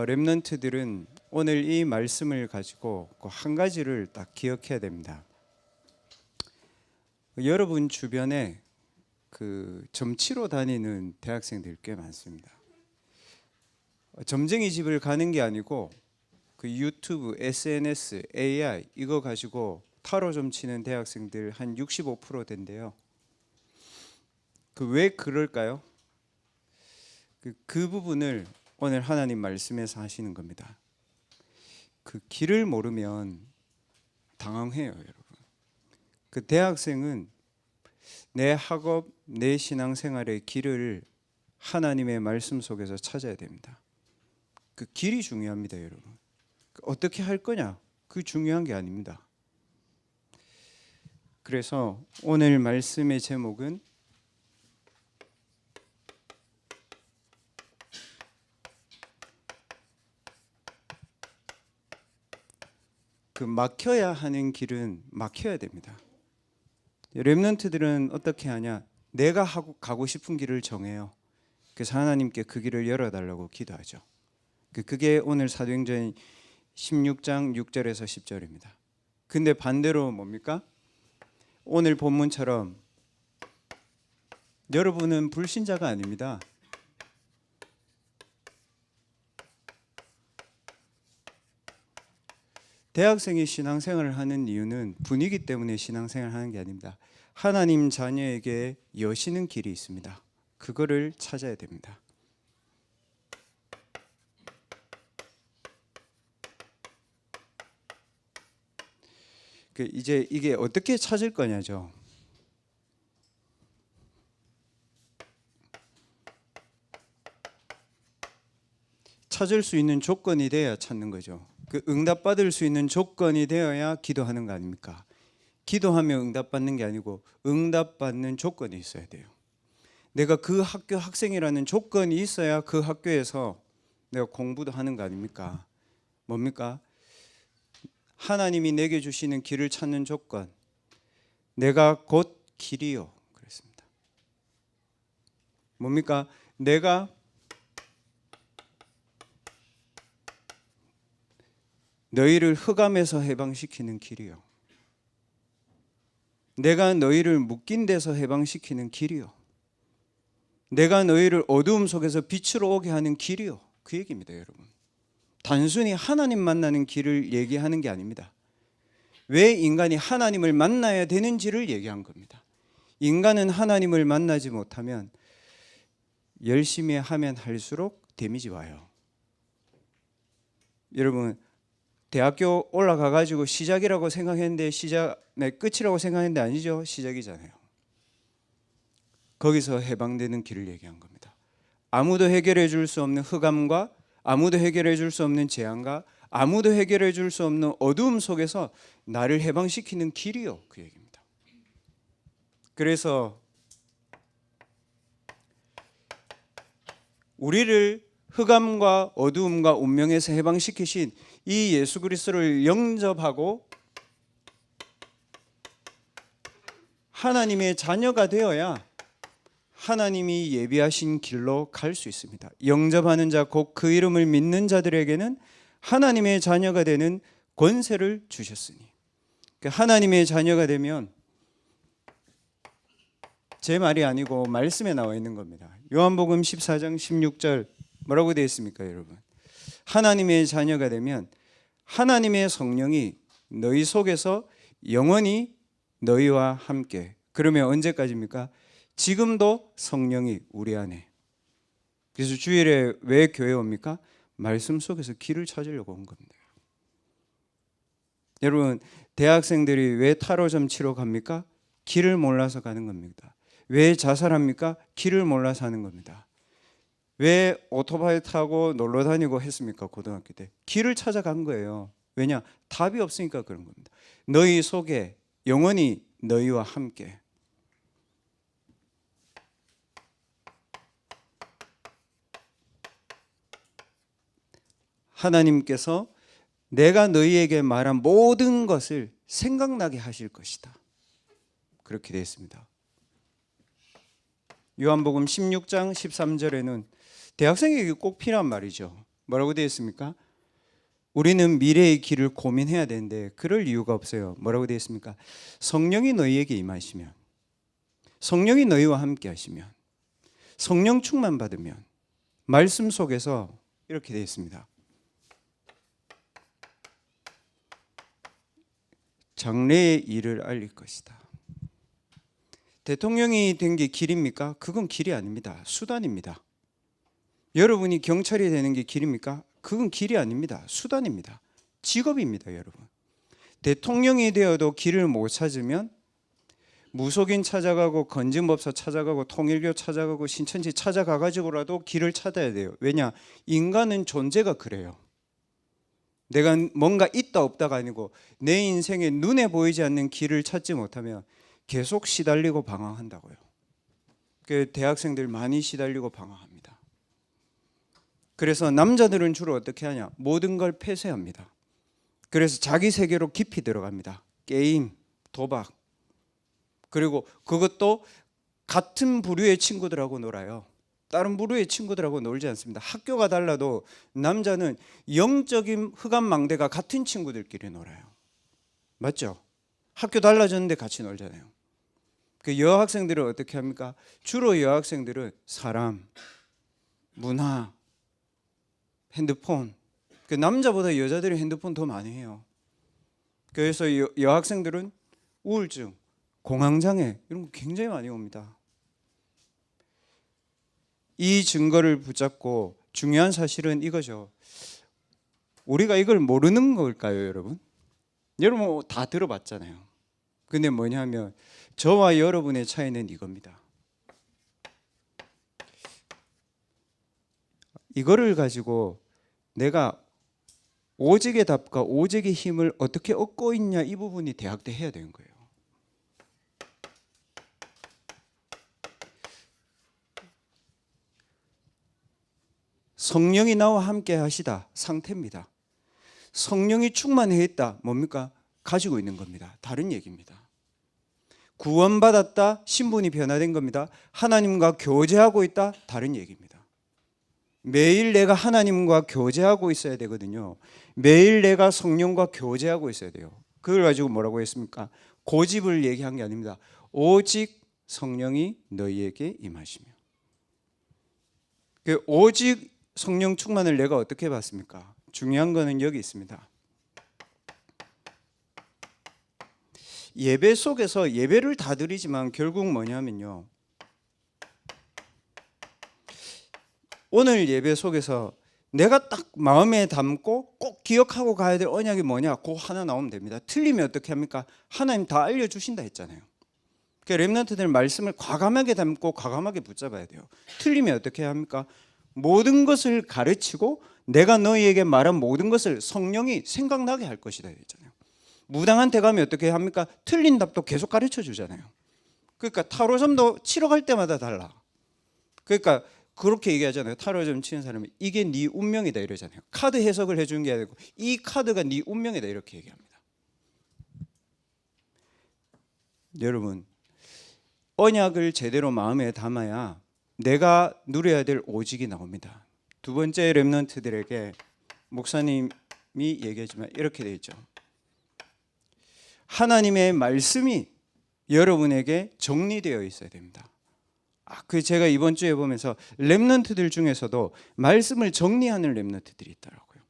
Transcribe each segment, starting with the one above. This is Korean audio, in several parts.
렘넌트들은 오늘 이 말씀을 가지고 그 한 가지를 딱 기억해야 됩니다. 여러분 주변에 그 점치러 다니는 대학생들 꽤 많습니다. 점쟁이 집을 가는 게 아니고 그 유튜브, SNS, AI 이거 가지고 타로 점치는 대학생들 한 65% 된대요. 그 왜 그럴까요? 그 부분을 오늘 하나님 말씀에서 하시는 겁니다. 그 길을 모르면 당황해요, 여러분. 그 대학생은 내 학업, 내 신앙생활의 길을 하나님의 말씀 속에서 찾아야 됩니다. 그 길이 중요합니다, 여러분. 어떻게 할 거냐? 그 중요한 게 아닙니다. 그래서 오늘 말씀의 제목은 그 막혀야 하는 길은 막혀야 됩니다. 렘넌트들은 어떻게 하냐? 내가 가고 싶은 길을 정해요. 그래서 하나님께 그 길을 열어달라고 기도하죠. 그게 오늘 사도행전 16장 6절에서 10절입니다. 근데 반대로 뭡니까? 오늘 본문처럼 여러분은 불신자가 아닙니다. 대학생이 신앙생활을 하는 이유는 분위기 때문에 신앙생활을 하는 게 아닙니다. 하나님 자녀에게 여시는 길이 있습니다. 그거를 찾아야 됩니다. 이제 이게 어떻게 찾을 거냐죠. 찾을 수 있는 조건이 돼야 찾는 거죠. 응답받을 수 있는 조건이 되어야 기도하는 거 아닙니까? 기도하면 응답받는 게 아니고 응답받는 조건이 있어야 돼요. 내가 그 학교 학생이라는 조건이 있어야 그 학교에서 내가 공부도 하는 거 아닙니까? 뭡니까? 하나님이 내게 주시는 길을 찾는 조건. 내가 곧 길이요. 그랬습니다. 뭡니까? 내가 너희를 흑암에서 해방시키는 길이요. 내가 너희를 묶인 데서 해방시키는 길이요. 내가 너희를 어두움 속에서 빛으로 오게 하는 길이요. 그 얘기입니다, 여러분. 단순히 하나님 만나는 길을 얘기하는 게 아닙니다. 왜 인간이 하나님을 만나야 되는지를 얘기한 겁니다. 인간은 하나님을 만나지 못하면 열심히 하면 할수록 데미지 와요. 여러분, 대학교 올라가 가지고 시작이라고 생각했는데 끝이라고 생각했는데 아니죠. 시작이잖아요. 거기서 해방되는 길을 얘기한 겁니다. 아무도 해결해 줄 수 없는 흑암과 아무도 해결해 줄 수 없는 재앙과 아무도 해결해 줄 수 없는 어두움 속에서 나를 해방시키는 길이요. 그 얘기입니다. 그래서 우리를 흑암과 어두움과 운명에서 해방시키신 이 예수 그리스도를 영접하고 하나님의 자녀가 되어야 하나님이 예비하신 길로 갈 수 있습니다. 영접하는 자, 곧 그 이름을 믿는 자들에게는 하나님의 자녀가 되는 권세를 주셨으니. 하나님의 자녀가 되면 제 말이 아니고 말씀에 나와 있는 겁니다. 요한복음 14장 16절 뭐라고 되어 있습니까, 여러분? 하나님의 자녀가 되면 하나님의 성령이 너희 속에서 영원히 너희와 함께. 그러면 언제까지입니까? 지금도 성령이 우리 안에. 그래서 주일에 왜 교회 옵니까? 말씀 속에서 길을 찾으려고 온 겁니다. 여러분, 대학생들이 왜 타로 점치러 갑니까? 길을 몰라서 가는 겁니다. 왜 자살합니까? 길을 몰라서 하는 겁니다. 왜 오토바이 타고 놀러 다니고 했습니까? 고등학교 때 길을 찾아간 거예요. 왜냐? 답이 없으니까 그런 겁니다. 너희 속에 영원히 너희와 함께. 하나님께서 내가 너희에게 말한 모든 것을 생각나게 하실 것이다. 그렇게 되어 있습니다. 요한복음 16장 13절에는 대학생에게 꼭 필요한 말이죠. 뭐라고 되어 있습니까? 우리는 미래의 길을 고민해야 되는데 그럴 이유가 없어요. 뭐라고 되어 있습니까? 성령이 너희에게 임하시면, 성령이 너희와 함께 하시면, 성령 충만 받으면 말씀 속에서 이렇게 되어 있습니다. 장래의 일을 알릴 것이다. 대통령이 된 게 길입니까? 그건 길이 아닙니다. 수단입니다. 여러분이 경찰이 되는 게 길입니까? 그건 길이 아닙니다. 수단입니다. 직업입니다, 여러분. 대통령이 되어도 길을 못 찾으면 무속인 찾아가고 건진법사 찾아가고 통일교 찾아가고 신천지 찾아가가지고라도 길을 찾아야 돼요. 왜냐? 인간은 존재가 그래요. 내가 뭔가 있다 없다가 아니고 내 인생에 눈에 보이지 않는 길을 찾지 못하면 계속 시달리고 방황한다고요. 그 대학생들 많이 시달리고 방황합니다. 그래서 남자들은 주로 어떻게 하냐? 모든 걸 폐쇄합니다. 그래서 자기 세계로 깊이 들어갑니다. 게임, 도박, 그리고 그것도 같은 부류의 친구들하고 놀아요. 다른 부류의 친구들하고 놀지 않습니다. 학교가 달라도 남자는 영적인 흑암망대가 같은 친구들끼리 놀아요. 맞죠? 학교 달라졌는데 같이 놀잖아요. 그 여학생들은 어떻게 합니까? 주로 여학생들은 사람, 문화, 핸드폰. 그 남자보다 여자들이 핸드폰 더 많이 해요. 그래서 여학생들은 우울증, 공황장애 이런 거 굉장히 많이 옵니다. 이 증거를 붙잡고 중요한 사실은 이거죠. 우리가 이걸 모르는 걸까요, 여러분? 여러분 다 들어봤잖아요. 근데 뭐냐면 저와 여러분의 차이는 이겁니다. 이거를 가지고 내가 오직의 답과 오직의 힘을 어떻게 얻고 있냐, 이 부분이 대학 때 해야 되는 거예요. 성령이 나와 함께 하시다, 상태입니다. 성령이 충만해 있다, 뭡니까? 가지고 있는 겁니다. 다른 얘기입니다. 구원받았다, 신분이 변화된 겁니다. 하나님과 교제하고 있다, 다른 얘기입니다. 매일 내가 하나님과 교제하고 있어야 되거든요. 매일 내가 성령과 교제하고 있어야 돼요. 그걸 가지고 뭐라고 했습니까? 고집을 얘기한 게 아닙니다. 오직 성령이 너희에게 임하시며. 그 오직 성령 충만을 내가 어떻게 받습니까? 중요한 거는 여기 있습니다. 예배 속에서 예배를 다 드리지만 결국 뭐냐면요, 오늘 예배 속에서 내가 딱 마음에 담고 꼭 기억하고 가야 될 언약이 뭐냐? 그거 하나 나오면 됩니다. 틀리면 어떻게 합니까? 하나님 다 알려주신다 했잖아요. 그러니까 렘넌트들 말씀을 과감하게 담고 과감하게 붙잡아야 돼요. 틀리면 어떻게 합니까? 모든 것을 가르치고 내가 너희에게 말한 모든 것을 성령이 생각나게 할 것이다 했잖아요. 무당한테 가면 어떻게 합니까? 틀린 답도 계속 가르쳐 주잖아요. 그러니까 타로점도 치러 갈 때마다 달라. 그러니까 그렇게 얘기하잖아요. 타로점 치는 사람이 이게 네 운명이다 이러잖아요. 카드 해석을 해주는 게 아니고 이 카드가 네 운명이다 이렇게 얘기합니다. 여러분, 언약을 제대로 마음에 담아야 내가 누려야 될 오직이 나옵니다. 두 번째, 렘넌트들에게 목사님이 얘기하지만 이렇게 되어 있죠. 하나님의 말씀이 여러분에게 정리되어 있어야 됩니다. 그 제가 이번 주에 보면서 렘넌트들 중에서도 말씀을 정리하는 렘넌트들이 있더라고요.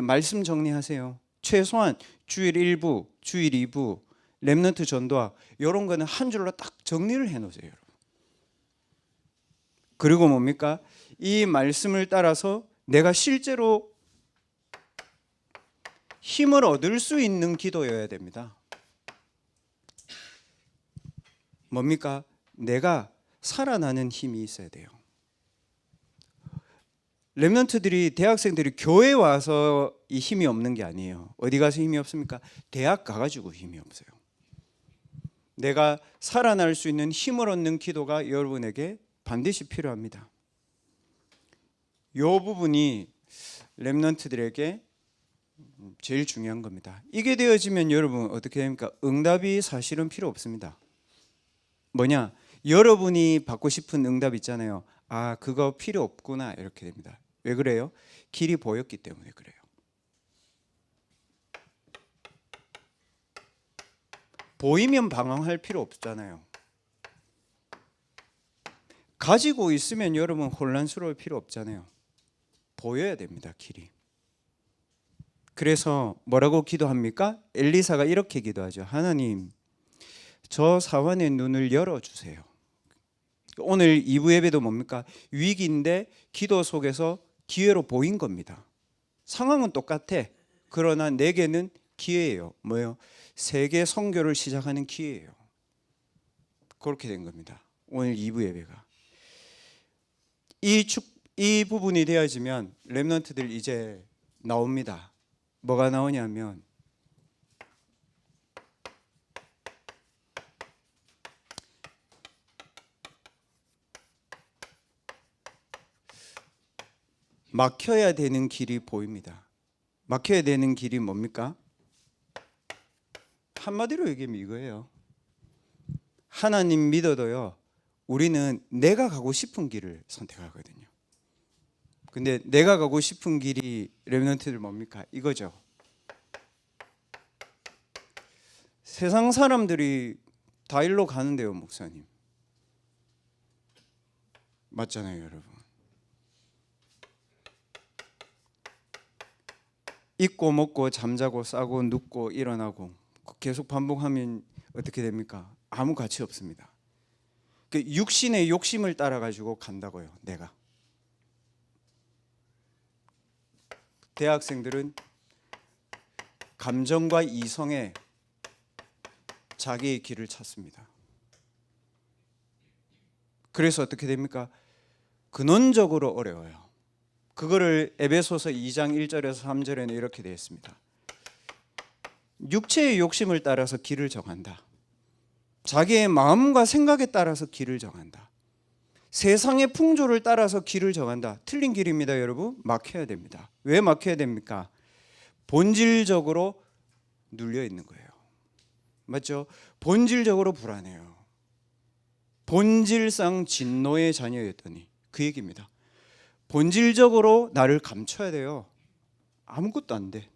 말씀 정리하세요. 최소한 주일 1부, 주일 2부, 렘넌트 전도학 이런 거는 한 줄로 딱 정리를 해놓으세요, 여러분. 그리고 뭡니까? 이 말씀을 따라서 내가 실제로 힘을 얻을 수 있는 기도여야 됩니다. 뭡니까? 내가 살아나는 힘이 있어야 돼요. 렘넌트들이, 대학생들이 교회 와서 이 힘이 없는 게 아니에요. 어디 가서 힘이 없습니까? 대학 가가지고 힘이 없어요. 내가 살아날 수 있는 힘을 얻는 기도가 여러분에게 반드시 필요합니다. 이 부분이 렘넌트들에게 제일 중요한 겁니다. 이게 되어지면 여러분 어떻게 됩니까? 응답이 사실은 필요 없습니다. 뭐냐? 여러분이 받고 싶은 응답 있잖아요. 그거 필요 없구나 이렇게 됩니다. 왜 그래요? 길이 보였기 때문에 그래요. 보이면 방황할 필요 없잖아요. 가지고 있으면 여러분 혼란스러울 필요 없잖아요. 보여야 됩니다, 길이. 그래서 뭐라고 기도합니까? 엘리사가 이렇게 기도하죠. 하나님, 저 사환의 눈을 열어주세요. 오늘 2부 예배도 뭡니까? 위기인데 기도 속에서 기회로 보인 겁니다. 상황은 똑같아. 그러나 내게는 기회예요. 뭐예요? 세계 선교를 시작하는 기회예요. 그렇게 된 겁니다. 오늘 2부 예배가. 이 부분이 되어지면 렘넌트들 이제 나옵니다. 뭐가 나오냐면 막혀야 되는 길이 보입니다. 막혀야 되는 길이 뭡니까? 한마디로 얘기하면 이거예요. 하나님 믿어도요, 우리는 내가 가고 싶은 길을 선택하거든요. 근데 내가 가고 싶은 길이 렘넌트들 뭡니까? 이거죠. 세상 사람들이 다 일로 가는데요, 목사님. 맞잖아요, 여러분. 입고 먹고 잠자고 싸고 눕고 일어나고 계속 반복하면 어떻게 됩니까? 아무 가치 없습니다. 그 육신의 욕심을 따라 가지고 간다고요, 내가. 대학생들은 감정과 이성에 자기의 길을 찾습니다. 그래서 어떻게 됩니까? 근원적으로 어려워요. 그거를 에베소서 2장 1절에서 3절에는 이렇게 되어 있습니다. 육체의 욕심을 따라서 길을 정한다. 자기의 마음과 생각에 따라서 길을 정한다. 세상의 풍조를 따라서 길을 정한다. 틀린 길입니다, 여러분. 막혀야 됩니다. 왜 막혀야 됩니까? 본질적으로 눌려 있는 거예요. 맞죠? 본질적으로 불안해요. 본질상 진노의 자녀였더니 그 얘기입니다. 본질적으로 나를 감춰야 돼요. 아무것도 안 돼.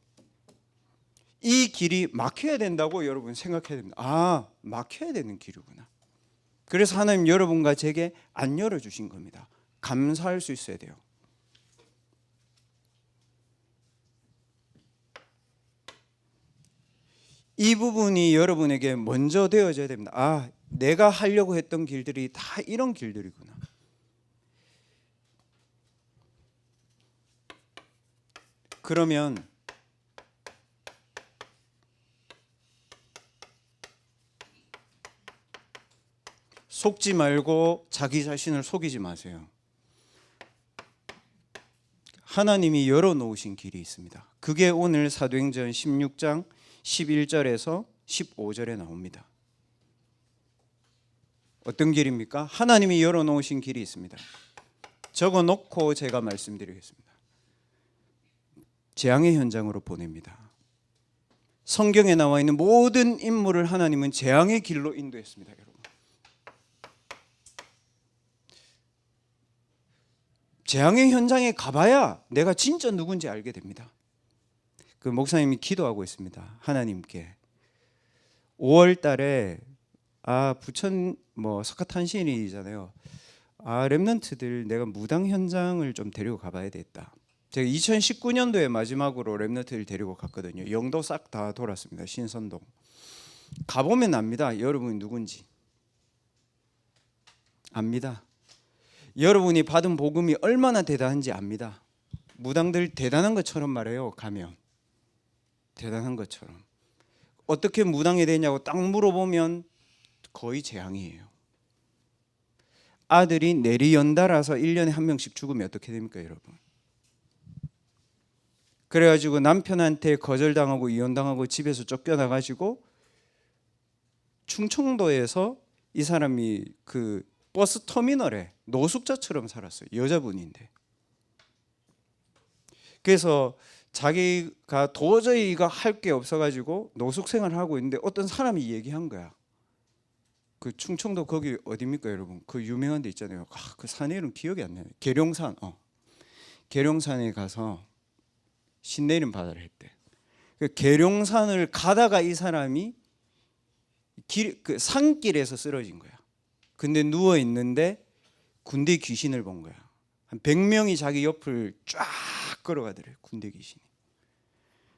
이 길이 막혀야 된다고 여러분 생각해야 됩니다. 아, 막혀야 되는 길이구나. 그래서 하나님 여러분과 제게 안 열어주신 겁니다. 감사할 수 있어야 돼요. 이 부분이 여러분에게 먼저 되어져야 됩니다. 아, 내가 하려고 했던 길들이 다 이런 길들이구나. 그러면 속지 말고 자기 자신을 속이지 마세요. 하나님이 열어놓으신 길이 있습니다. 그게 오늘 사도행전 16장 11절에서 15절에 나옵니다. 어떤 길입니까? 하나님이 열어놓으신 길이 있습니다. 적어놓고 제가 말씀드리겠습니다. 재앙의 현장으로 보냅니다. 성경에 나와 있는 모든 인물을 하나님은 재앙의 길로 인도했습니다, 여러분. 재앙의 현장에 가봐야 내가 진짜 누군지 알게 됩니다. 그 목사님이 기도하고 있습니다. 하나님께 5월 달에 부천 석가탄신일이잖아요. 렘넌트들 내가 무당 현장을 좀 데리고 가봐야 되겠다. 제가 2019년도에 마지막으로 렘넌트를 데리고 갔거든요. 영도 싹 다 돌았습니다. 신선동. 가보면 압니다. 여러분이 누군지. 압니다. 여러분이 받은 복음이 얼마나 대단한지 압니다. 무당들 대단한 것처럼 말해요. 가면 대단한 것처럼. 어떻게 무당이 되냐고 딱 물어보면 거의 재앙이에요. 아들이 내리 연달아서 1년에 한 명씩 죽으면 어떻게 됩니까, 여러분? 그래가지고 남편한테 거절당하고 이혼당하고 집에서 쫓겨나가지고 충청도에서 이 사람이 그 버스 터미널에 노숙자처럼 살았어요. 여자분인데. 그래서 자기가 도저히 이거 할 게 없어가지고 노숙 생활을 하고 있는데 어떤 사람이 얘기한 거야. 그 충청도 거기 어디입니까, 여러분? 그 유명한 데 있잖아요. 그 산에 이름 기억이 안 나요. 계룡산. 계룡산에 가서 신내림 바다를 했대. 그 계룡산을 가다가 이 사람이 그 산길에서 쓰러진 거야. 근데 누워 있는데 군대 귀신을 본 거야. 한 100명이 자기 옆을 쫙 걸어가더래, 군대 귀신이.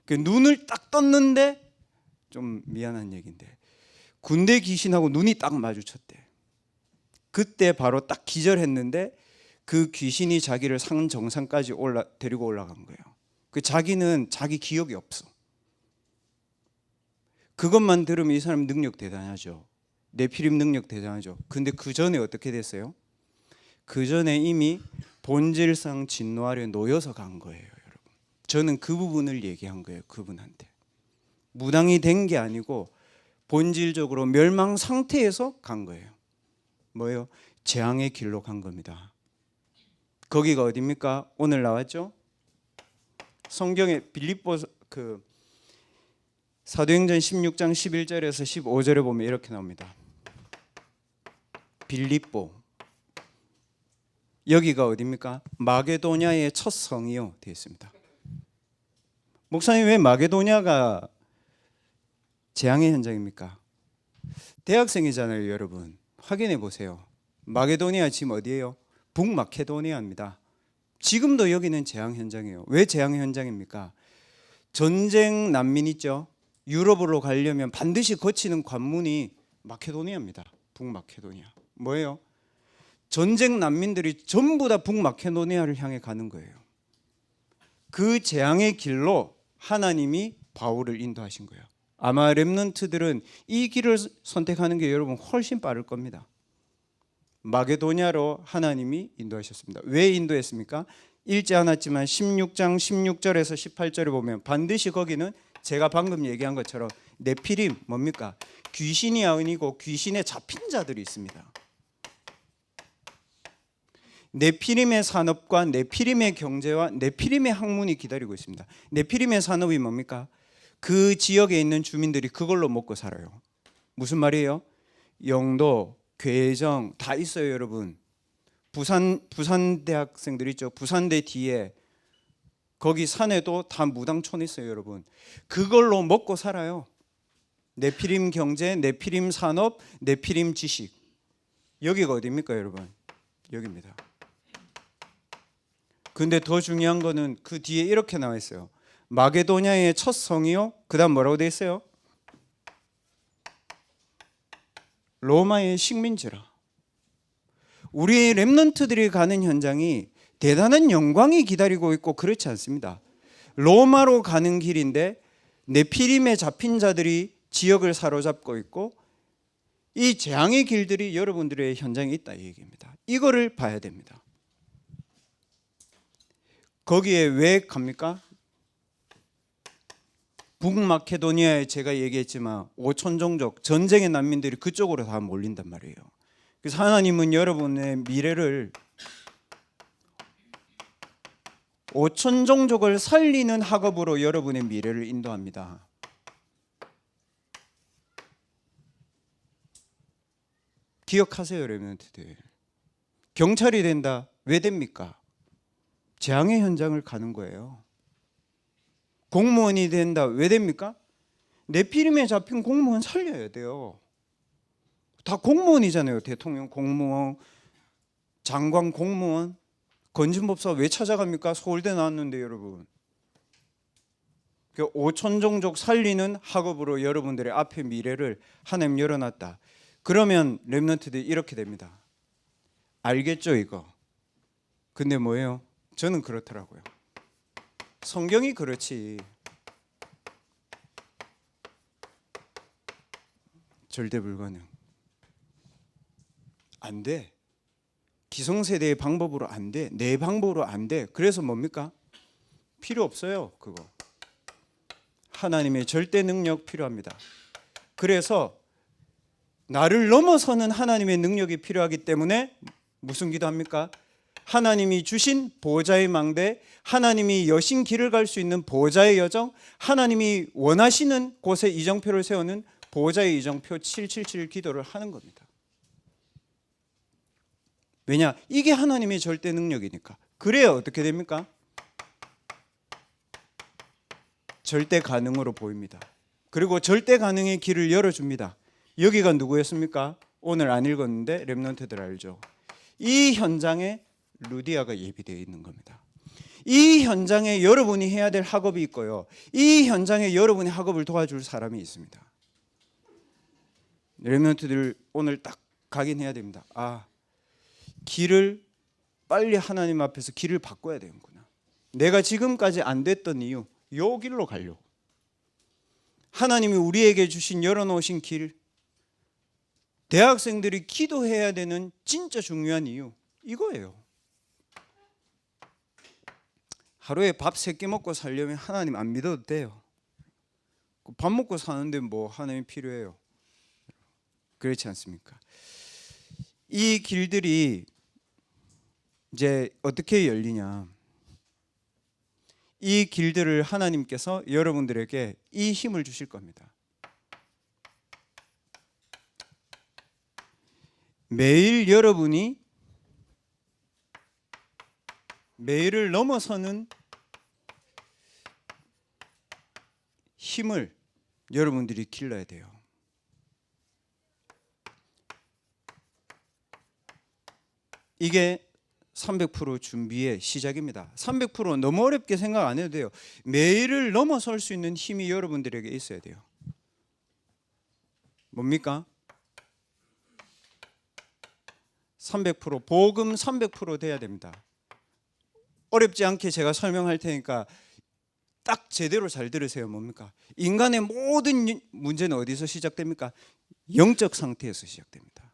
그 눈을 딱 떴는데, 좀 미안한 얘기인데 군대 귀신하고 눈이 딱 마주쳤대. 그때 바로 딱 기절했는데 그 귀신이 자기를 산 정상까지 데리고 올라간 거예요. 그 자기는 자기 기억이 없어. 그것만 들으면 이 사람 능력 대단하죠. 네피림 능력 대단하죠. 근데 그 전에 어떻게 됐어요? 그 전에 이미 본질상 진노 아래 놓여서 간 거예요, 여러분. 저는 그 부분을 얘기한 거예요, 그분한테. 무당이 된 게 아니고 본질적으로 멸망 상태에서 간 거예요. 뭐예요? 재앙의 길로 간 겁니다. 거기가 어디입니까? 오늘 나왔죠? 성경에 빌립보 사도행전 16장 11절에서 15절에 보면 이렇게 나옵니다. 빌립보, 여기가 어디입니까? 마게도냐의 첫 성이요 되어 있습니다. 목사님, 왜 마게도냐가 재앙의 현장입니까? 대학생이잖아요, 여러분. 확인해 보세요. 마게도니아 지금 어디예요? 북마케도니아입니다. 지금도 여기는 재앙 현장이에요. 왜 재앙 현장입니까? 전쟁 난민 있죠? 유럽으로 가려면 반드시 거치는 관문이 마케도니아입니다. 북마케도니아. 뭐예요? 전쟁 난민들이 전부 다 북마케도니아를 향해 가는 거예요. 그 재앙의 길로 하나님이 바울을 인도하신 거예요. 아마 렘넌트들은 이 길을 선택하는 게 여러분 훨씬 빠를 겁니다. 마게도냐로 하나님이 인도하셨습니다. 왜 인도했습니까? 읽지 않았지만 16장 16절에서 18절에 보면 반드시 거기는 제가 방금 얘기한 것처럼 네피림, 뭡니까? 귀신이 아니고 귀신에 잡힌 자들이 있습니다. 네피림의 산업과 네피림의 경제와 네피림의 학문이 기다리고 있습니다. 네피림의 산업이 뭡니까? 그 지역에 있는 주민들이 그걸로 먹고 살아요. 무슨 말이에요? 영도, 괴정 다 있어요, 여러분. 부산 대학생들 있죠. 부산대 뒤에 거기 산에도 다 무당촌 있어요, 여러분. 그걸로 먹고 살아요. 네피림 경제, 네피림 산업, 네피림 지식. 여기가 어디입니까, 여러분? 여기입니다. 근데 더 중요한 거는 그 뒤에 이렇게 나와 있어요. 마게도냐의 첫 성이요. 그다음 뭐라고 돼 있어요? 로마의 식민지라. 우리 렘넌트들이 가는 현장이 대단한 영광이 기다리고 있고 그렇지 않습니다. 로마로 가는 길인데 네피림에 잡힌 자들이 지역을 사로잡고 있고 이 재앙의 길들이 여러분들의 현장에 있다 이 얘기입니다. 이거를 봐야 됩니다. 거기에 왜 갑니까? 북마케도니아에 제가 얘기했지만 5천 종족 전쟁의 난민들이 그쪽으로 다 몰린단 말이에요. 그래서 하나님은 여러분의 미래를 5천 종족을 살리는 학업으로 여러분의 미래를 인도합니다. 기억하세요, 여러분들. 경찰이 된다. 왜 됩니까? 재앙의 현장을 가는 거예요. 공무원이 된다. 왜 됩니까? 네피림에 잡힌 공무원 살려야 돼요. 다 공무원이잖아요. 대통령 공무원, 장관 공무원, 건진법사 왜 찾아갑니까? 서울대 나왔는데 여러분. 5천 종족 살리는 학업으로 여러분들의 앞의 미래를 하나님 열어놨다. 그러면 렘넌트들이 이렇게 됩니다. 알겠죠 이거? 근데 뭐예요? 저는 그렇더라고요. 성경이 그렇지. 절대 불가능. 안 돼. 기성세대의 방법으로 안 돼. 내 방법으로 안 돼. 그래서 뭡니까? 필요 없어요. 그거. 하나님의 절대 능력 필요합니다. 그래서 나를 넘어서는 하나님의 능력이 필요하기 때문에 무슨 기도합니까? 하나님이 주신 보호자의 망대, 하나님이 여신 길을 갈 수 있는 보호자의 여정, 하나님이 원하시는 곳에 이정표를 세우는 보호자의 이정표 777 기도를 하는 겁니다. 왜냐? 이게 하나님의 절대 능력이니까. 그래야 어떻게 됩니까? 절대 가능으로 보입니다. 그리고 절대 가능의 길을 열어줍니다. 여기가 누구였습니까? 오늘 안 읽었는데 렘넌트들 알죠? 이 현장에 루디아가 예비되어 있는 겁니다. 이 현장에 여러분이 해야 될 학업이 있고요. 이 현장에 여러분의 학업을 도와줄 사람이 있습니다. 렘넌트들 오늘 딱 각인해야 됩니다. 아, 길을 빨리 하나님 앞에서 길을 바꿔야 되는구나. 내가 지금까지 안 됐던 이유, 요 길로 가려고. 하나님이 우리에게 주신 열어놓으신 길, 대학생들이 기도해야 되는 진짜 중요한 이유, 이거예요. 하루에 밥 3끼 먹고 살려면 하나님 안 믿어도 돼요. 밥 먹고 사는데 뭐 하나님이 필요해요? 그렇지 않습니까? 이 길들이 이제 어떻게 열리냐? 이 길들을 하나님께서 여러분들에게 이 힘을 주실 겁니다. 매일 여러분이 매일을 넘어서는 힘을 여러분들이 길러야 돼요. 이게 300% 준비의 시작입니다. 300% 너무 어렵게 생각 안 해도 돼요. 매일을 넘어설 수 있는 힘이 여러분들에게 있어야 돼요. 뭡니까? 300% 복음 300% 돼야 됩니다. 어렵지 않게 제가 설명할 테니까 딱 제대로 잘 들으세요. 뭡니까? 인간의 모든 문제는 어디서 시작됩니까? 영적 상태에서 시작됩니다.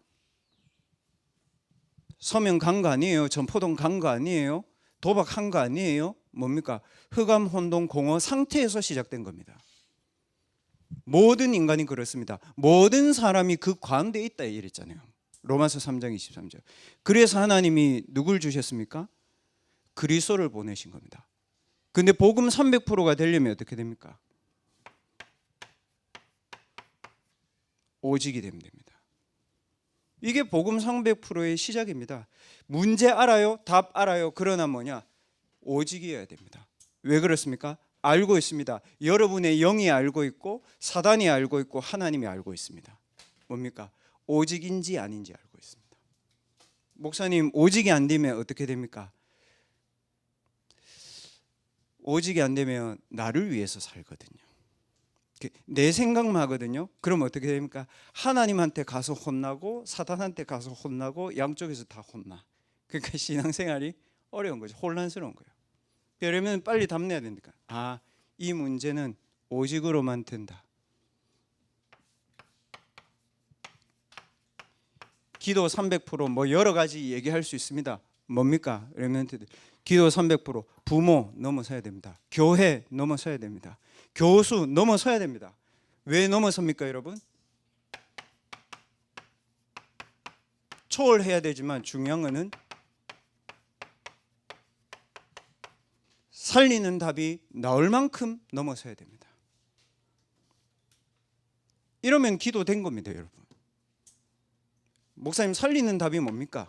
서명 간 거 아니에요? 전포동 간 거 아니에요? 도박한 거 아니에요? 뭡니까? 흑암, 혼돈, 공허 상태에서 시작된 겁니다. 모든 인간이 그렇습니다. 모든 사람이 그 가운데 있다 이랬잖아요. 로마서 3장 23절. 그래서 하나님이 누굴 주셨습니까? 그리스도를 보내신 겁니다. 근데 복음 300%가 되려면 어떻게 됩니까? 오직이 되면 됩니다. 이게 복음 300%의 시작입니다. 문제 알아요? 답 알아요? 그러나 뭐냐? 오직이어야 됩니다. 왜 그렇습니까? 알고 있습니다. 여러분의 영이 알고 있고 사단이 알고 있고 하나님이 알고 있습니다. 뭡니까? 오직인지 아닌지 알고 있습니다. 목사님, 오직이 안 되면 어떻게 됩니까? 오직이 안 되면 나를 위해서 살거든요. 내 생각만 하거든요. 그럼 어떻게 됩니까? 하나님한테 가서 혼나고 사단한테 가서 혼나고 양쪽에서 다 혼나. 그러니까 신앙생활이 어려운 거죠. 혼란스러운 거예요. 그러면 빨리 답내야 되니까. 아, 이 문제는 오직으로만 된다. 기도 300% 여러 가지 얘기할 수 있습니다. 뭡니까? 렘넌트들. 기도 300% 부모 넘어서야 됩니다. 교회 넘어서야 됩니다. 교수 넘어서야 됩니다. 왜 넘어섭니까, 여러분? 초월해야 되지만 중요한 거는 살리는 답이 나올 만큼 넘어서야 됩니다. 이러면 기도 된 겁니다, 여러분. 목사님, 살리는 답이 뭡니까?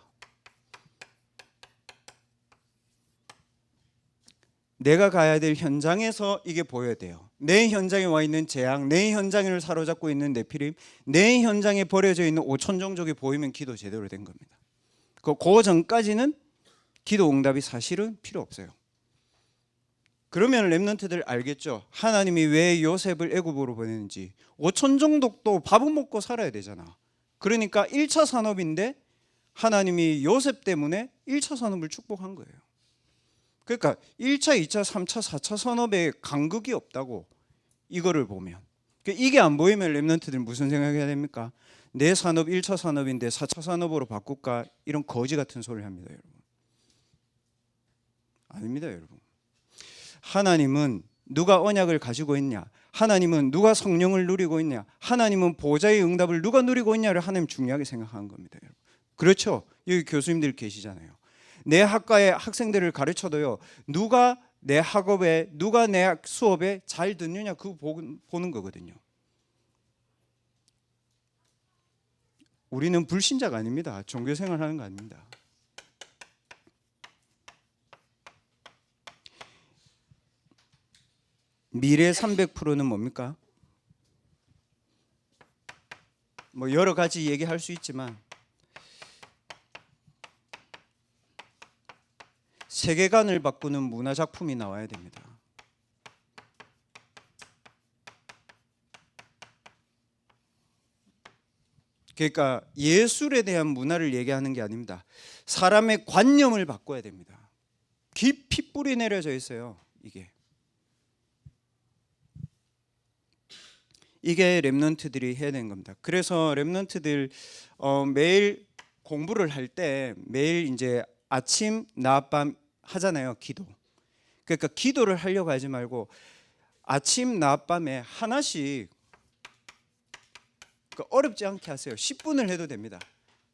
내가 가야 될 현장에서 이게 보여야 돼요. 내 현장에 와 있는 재앙, 내 현장을 사로잡고 있는 네피림, 내 현장에 버려져 있는 5천 종족이 보이면 기도 제대로 된 겁니다. 그 전까지는 기도 응답이 사실은 필요 없어요. 그러면 렘넌트들 알겠죠? 하나님이 왜 요셉을 애굽으로 보내는지. 5천 종족도 밥은 먹고 살아야 되잖아. 그러니까 1차 산업인데 하나님이 요셉 때문에 1차 산업을 축복한 거예요. 그러니까 1차, 2차, 3차, 4차 산업에 간극이 없다고, 이거를 보면. 이게 안 보이면 렘넌트들 무슨 생각해야 됩니까? 내 산업 1차 산업인데 4차 산업으로 바꿀까? 이런 거지 같은 소리를 합니다, 여러분. 아닙니다, 여러분. 하나님은 누가 언약을 가지고 있냐? 하나님은 누가 성령을 누리고 있냐? 하나님은 보좌의 응답을 누가 누리고 있냐를 하나님 중요하게 생각하는 겁니다, 여러분. 그렇죠? 여기 교수님들 계시잖아요. 내 학과의 학생들을 가르쳐도요, 누가 내 학업에, 누가 내 수업에 잘 듣느냐, 그거 보는 거거든요. 우리는 불신자가 아닙니다. 종교생활 하는 거 아닙니다. 미래 300%는 뭡니까? 뭐 여러 가지 얘기할 수 있지만 세계관을 바꾸는 문화 작품이 나와야 됩니다. 그러니까 예술에 대한 문화를 얘기하는 게 아닙니다. 사람의 관념을 바꿔야 됩니다. 깊이 뿌리 내려져 있어요. 이게 렘넌트들이 해야 되는 겁니다. 그래서 렘넌트들 매일 공부를 할 때 매일 이제 아침, 낮, 밤 하잖아요. 기도. 그러니까 기도를 하려고 하지 말고 아침, 낮, 밤에 하나씩 어렵지 않게 하세요. 10분을 해도 됩니다.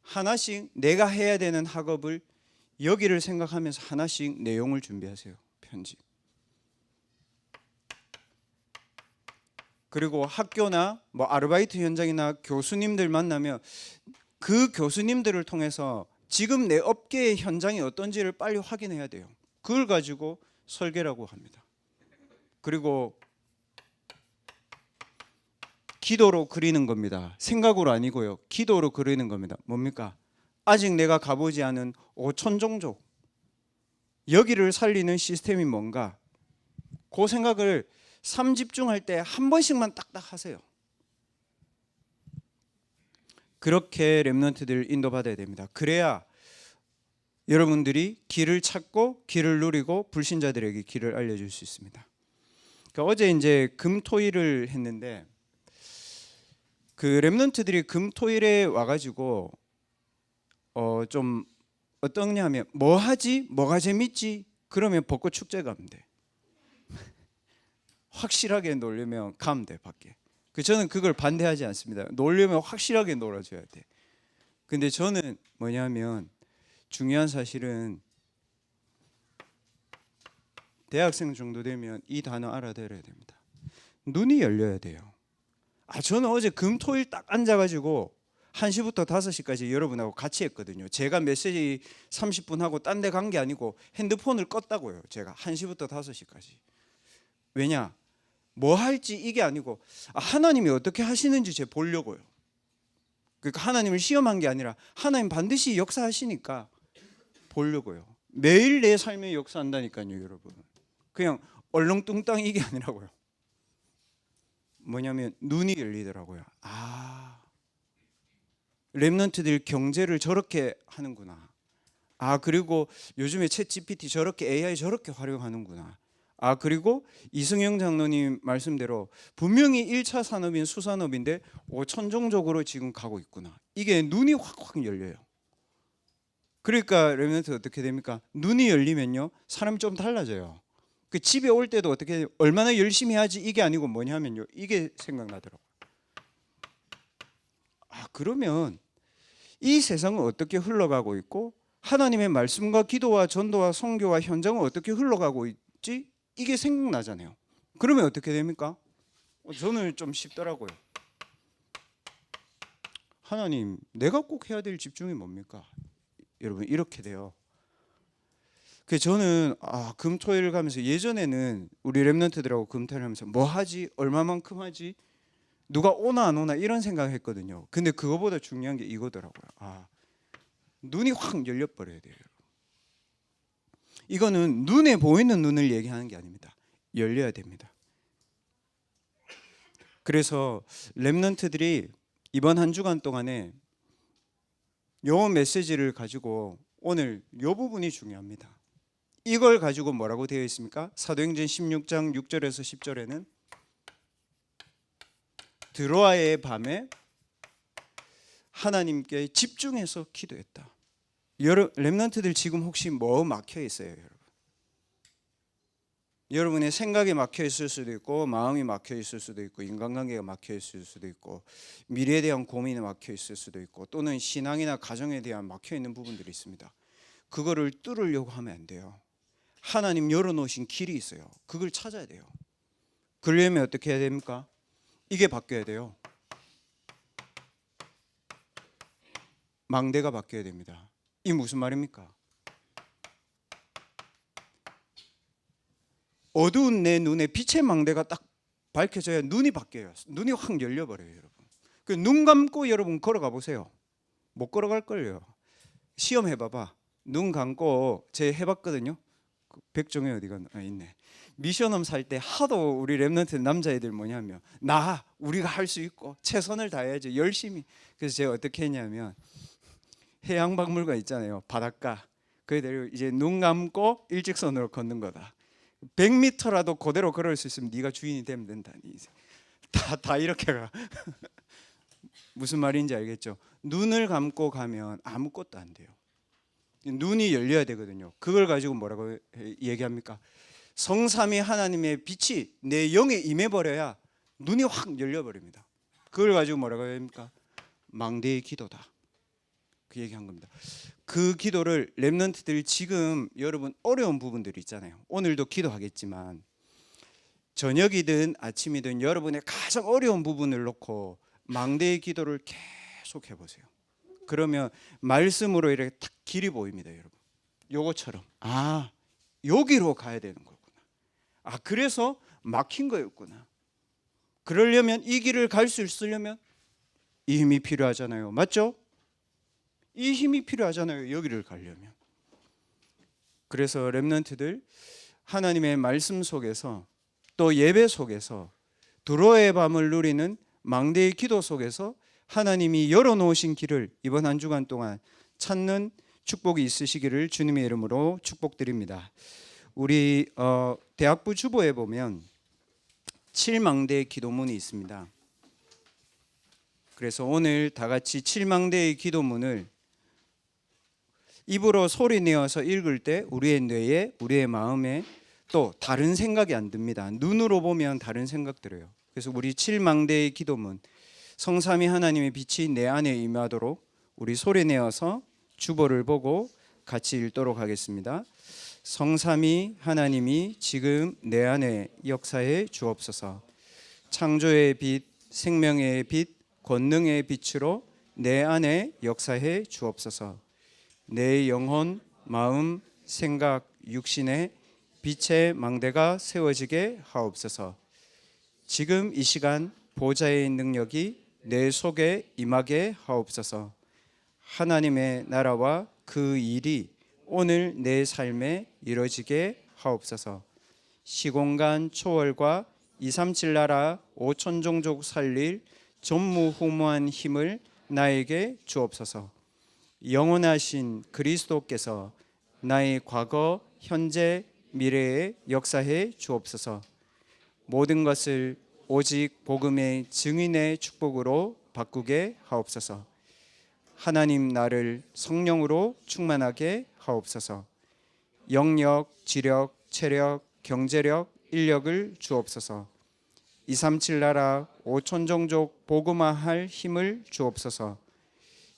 하나씩 내가 해야 되는 학업을 여기를 생각하면서 하나씩 내용을 준비하세요. 편집. 그리고 학교나 뭐 아르바이트 현장이나 교수님들 만나면 그 교수님들을 통해서 지금 내 업계의 현장이 어떤지를 빨리 확인해야 돼요. 그걸 가지고 설계라고 합니다. 그리고 기도로 그리는 겁니다. 생각으로 아니고요. 기도로 그리는 겁니다. 뭡니까? 아직 내가 가보지 않은 5천종족, 여기를 살리는 시스템이 뭔가, 그 생각을 삼집중할 때 한 번씩만 딱딱 하세요. 그렇게 렘넌트들 인도받아야 됩니다. 그래야 여러분들이 길을 찾고 길을 누리고 불신자들에게 길을 알려줄 수 있습니다. 그러니까 어제 이제 금토일을 했는데 그 렘넌트들이 금토일에 와가지고 좀 어떠냐면 뭐 하지? 뭐가 재밌지? 그러면 벚꽃 축제 가면 돼. 확실하게 놀려면 가면 돼 밖에. 저는 그걸 반대하지 않습니다. 놀려면 확실하게 놀아줘야 돼. 근데 저는 뭐냐면 중요한 사실은 대학생 정도 되면 이 단어 알아들어야 됩니다. 눈이 열려야 돼요. 저는 어제 금토일 딱 앉아가지고 1시부터 5시까지 여러분하고 같이 했거든요. 제가 메시지 30분 하고 딴 데 간 게 아니고 핸드폰을 껐다고요. 제가 1시부터 5시까지. 왜냐? 뭐 할지 이게 아니고 하나님이 어떻게 하시는지 제가 보려고요. 그러니까 하나님을 시험한 게 아니라 하나님 반드시 역사하시니까 보려고요. 매일 내 삶에 역사한다니까요, 여러분. 그냥 얼렁뚱땅 이게 아니라고요. 뭐냐면 눈이 열리더라고요. 렘넌트들 경제를 저렇게 하는구나. 그리고 요즘에 챗 GPT 저렇게 AI 저렇게 활용하는구나. 그리고 이승영 장로님 말씀대로 분명히 1차 산업인 수산업인데 5천종족으로 지금 가고 있구나. 이게 눈이 확 열려요. 그러니까 렘넌트 어떻게 됩니까? 눈이 열리면요 사람이 좀 달라져요. 집에 올 때도 어떻게 얼마나 열심히 하지 이게 아니고 뭐냐면요 이게 생각나더라고요. 그러면 이 세상은 어떻게 흘러가고 있고 하나님의 말씀과 기도와 전도와 선교와 현장은 어떻게 흘러가고 있지? 이게 생각나잖아요. 그러면 어떻게 됩니까? 저는 좀 쉽더라고요. 하나님, 내가 꼭 해야 될 집중이 뭡니까? 여러분 이렇게 돼요. 저는 금토일 가면서 예전에는 우리 렘넌트들하고 금토일 하면서 뭐 하지? 얼마만큼 하지? 누가 오나 안 오나 이런 생각했거든요. 근데 그거보다 중요한 게 이거더라고요. 눈이 확 열려버려야 돼요. 이거는 눈에 보이는 눈을 얘기하는 게 아닙니다. 열려야 됩니다. 그래서 렘넌트들이 이번 한 주간 동안에 요 메시지를 가지고 오늘 요 부분이 중요합니다. 이걸 가지고 뭐라고 되어 있습니까? 사도행전 16장 6절에서 10절에는 드로아의 밤에 하나님께 집중해서 기도했다. 렘넌트들 지금 혹시 뭐 막혀 있어요, 여러분? 여러분의 생각이 막혀 있을 수도 있고 마음이 막혀 있을 수도 있고 인간관계가 막혀 있을 수도 있고 미래에 대한 고민이 막혀 있을 수도 있고 또는 신앙이나 가정에 대한 막혀 있는 부분들이 있습니다. 그거를 뚫으려고 하면 안 돼요. 하나님 열어놓으신 길이 있어요. 그걸 찾아야 돼요. 그러려면 어떻게 해야 됩니까? 이게 바뀌어야 돼요. 망대가 바뀌어야 됩니다. 이 무슨 말입니까? 어두운 내 눈에 빛의 망대가 딱 밝혀져야 눈이 바뀌어요. 눈이 확 열려버려요, 여러분. 그 눈 감고 여러분 걸어가 보세요. 못 걸어갈 걸요. 시험 해봐봐. 눈 감고 제 해봤거든요. 백종이 어디가 있네. 미션홈 살 때 하도 우리 랩런트 남자애들 뭐냐면 우리가 할 수 있고 최선을 다해야지 열심히. 그래서 제가 어떻게 했냐면 해양박물관 있잖아요, 바닷가. 그애들 이제 눈 감고 일직선으로 걷는 거다. 100m라도 그대로 걸을 수 있으면 네가 주인이 되면 된다. 다 이렇게 가. 무슨 말인지 알겠죠? 눈을 감고 가면 아무것도 안 돼요. 눈이 열려야 되거든요. 그걸 가지고 뭐라고 얘기합니까? 성삼위 하나님의 빛이 내 영에 임해버려야 눈이 확 열려버립니다. 그걸 가지고 뭐라고 합니까? 망대의 기도다. 그 얘기한 겁니다. 그 기도를 렘넌트들 지금 여러분 어려운 부분들이 있잖아요. 오늘도 기도하겠지만 저녁이든 아침이든 여러분의 가장 어려운 부분을 놓고 망대의 기도를 계속 해보세요. 그러면 말씀으로 이렇게 딱 길이 보입니다, 여러분. 요거처럼 여기로 가야 되는 거구나. 그래서 막힌 거였구나. 그러려면 이 길을 갈 수 있으려면 이 힘이 필요하잖아요. 맞죠? 이 힘이 필요하잖아요, 여기를 가려면. 그래서 렘넌트들 하나님의 말씀 속에서 또 예배 속에서 두로의 밤을 누리는 망대의 기도 속에서 하나님이 열어놓으신 길을 이번 한 주간 동안 찾는 축복이 있으시기를 주님의 이름으로 축복드립니다. 우리 대학부 주보에 보면 7망대의 기도문이 있습니다. 그래서 오늘 다 같이 7망대의 기도문을 입으로 소리 내어서 읽을 때 우리의 뇌에, 우리의 마음에 또 다른 생각이 안 듭니다. 눈으로 보면 다른 생각 들어요. 그래서 우리 7망대의 기도문, 성삼위 하나님의 빛이 내 안에 임하도록 우리 소리 내어서 주보를 보고 같이 읽도록 하겠습니다. 성삼위 하나님이 지금 내 안에 역사해 주옵소서. 창조의 빛, 생명의 빛, 권능의 빛으로 내 안에 역사해 주옵소서. 내 영혼, 마음, 생각, 육신에 빛의 망대가 세워지게 하옵소서. 지금 이 시간 보좌의 능력이 내 속에 임하게 하옵소서. 하나님의 나라와 그 일이 오늘 내 삶에 이루어지게 하옵소서. 시공간 초월과 237 나라 5천 종족 살릴 전무후무한 힘을 나에게 주옵소서. 영원하신 그리스도께서 나의 과거, 현재, 미래에 역사해 주옵소서. 모든 것을 오직 복음의 증인의 축복으로 바꾸게 하옵소서. 하나님 나를 성령으로 충만하게 하옵소서. 영력, 지력, 체력, 경제력, 인력을 주옵소서. 237 나라 5천 종족 복음화할 힘을 주옵소서.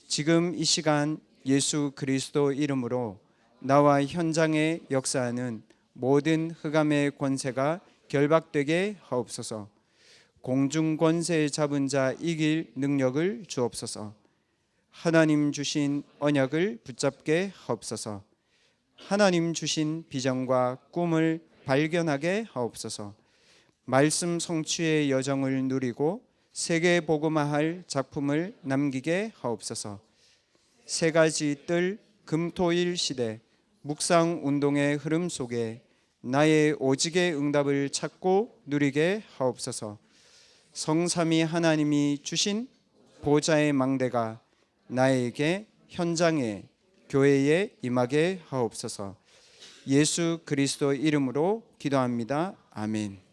지금 이 시간 예수 그리스도 이름으로 나와 현장에 역사하는 모든 흑암의 권세가 결박되게 하옵소서. 공중 권세 잡은 자 이길 능력을 주옵소서. 하나님 주신 언약을 붙잡게 하옵소서. 하나님 주신 비전과 꿈을 발견하게 하옵소서. 말씀 성취의 여정을 누리고 세계 복음화할 작품을 남기게 하옵소서. 세 가지 뜰 금토일 시대 묵상 운동의 흐름 속에 나의 오직의 응답을 찾고 누리게 하옵소서. 성삼위 하나님이 주신 보좌의 망대가 나에게 현장에 교회에 임하게 하옵소서. 예수 그리스도 이름으로 기도합니다. 아멘.